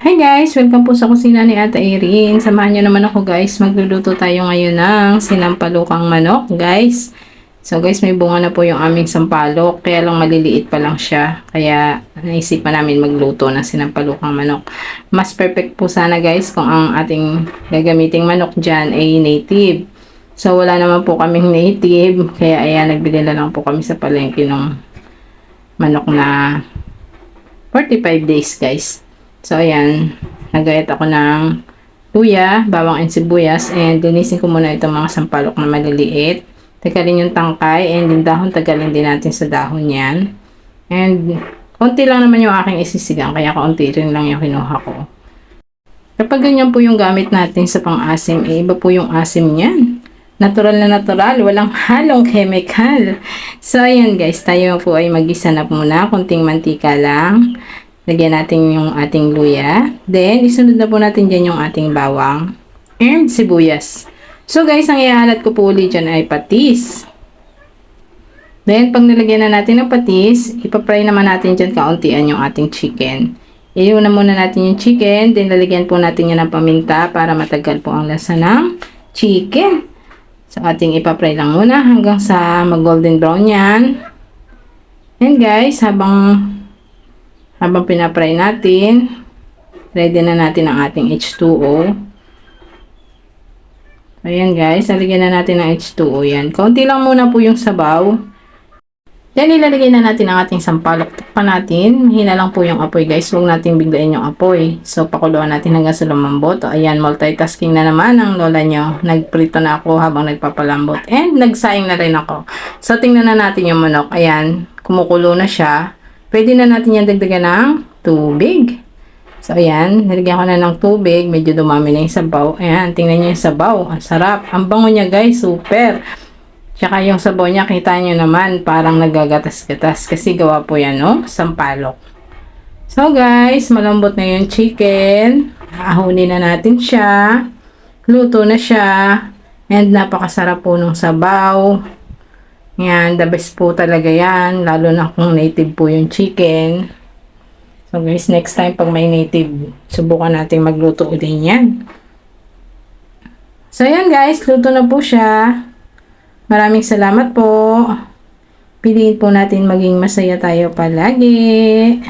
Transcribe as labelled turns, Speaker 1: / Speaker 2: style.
Speaker 1: Hi guys! Welcome po sa kusina ni Ate Irene. Samahan nyo naman ako guys. Magluluto tayo ngayon ng sinampalukang manok guys. So guys, may bunga na po yung aming sampalok. Kaya lang maliliit pa lang siya. Kaya naisipan namin magluto ng sinampalukang manok. Mas perfect po sana guys kung ang ating gagamiting manok dyan ay native. So wala naman po kaming native. Kaya ayan, nagbili na lang po kami sa palengke ng manok na 45 days guys. So, ayan. Nagayat ako ng luya, bawang and sibuyas. And linisin ko muna itong mga sampalok na maliliit. Tagalin yung tangkay. And yung dahon, tagalin din natin sa dahon yan. And konti lang naman yung aking isisigang. Kaya konti rin lang yung kinuha ko. Kapag ganyan po yung gamit natin sa pang-asim, iba po yung asim niyan. Natural na natural. Walang halong chemical. So, ayan guys. Tayo po ay mag-isa na muna. Kunting mantika lang. Lagyan natin yung ating luya. Then, isunod na po natin dyan yung ating bawang and sibuyas. So, guys, ang ihahalat ko po ulit dyan ay patis. Then, pag nilagyan na natin ng patis, ipapry naman natin dyan kauntian yung ating chicken. Iuna muna natin yung chicken. Then, lalagyan po natin yan ng paminta para matagal po ang lasa ng chicken. So, ating ipapry lang muna hanggang sa mag-golden brown yan. And guys, habang pinapry natin, ready na natin ang ating H2O. Ayan guys, lalagyan na natin ng H2O yan. Kaunti lang muna po yung sabaw. Then, ilalagay na natin ang ating sampalok. Takpan natin. Mahina lang po yung apoy guys. Huwag natin biglain yung apoy. So, pakuluan natin hanggang sa lumambot. Ayan, multitasking na naman ang lola nyo. Nagprito na ako habang nagpapalambot. And, nagsaing na rin ako. So, tingnan na natin yung manok. Ayan, kumukulo na siya. Pwede na natin yan dagdagan ng tubig. So, ayan. Nilagyan ko na ng tubig. Medyo dumami na yung sabaw. Ayan. Tingnan nyo yung sabaw. Ang sarap. Ang bango niya, guys. Super. Tsaka yung sabaw niya, kita nyo naman, parang nagagatas-gatas. Kasi gawa po yan, no? Sampalok. So, guys. Malambot na yung chicken. Ahunin na natin siya. Luto na siya. And napakasarap po ng sabaw. Yan, the best po talaga yan. Lalo na kung native po yung chicken. So guys, next time pag may native, subukan natin magluto ulit yan. So yan guys, luto na po siya. Maraming salamat po. Piliin po natin maging masaya tayo palagi.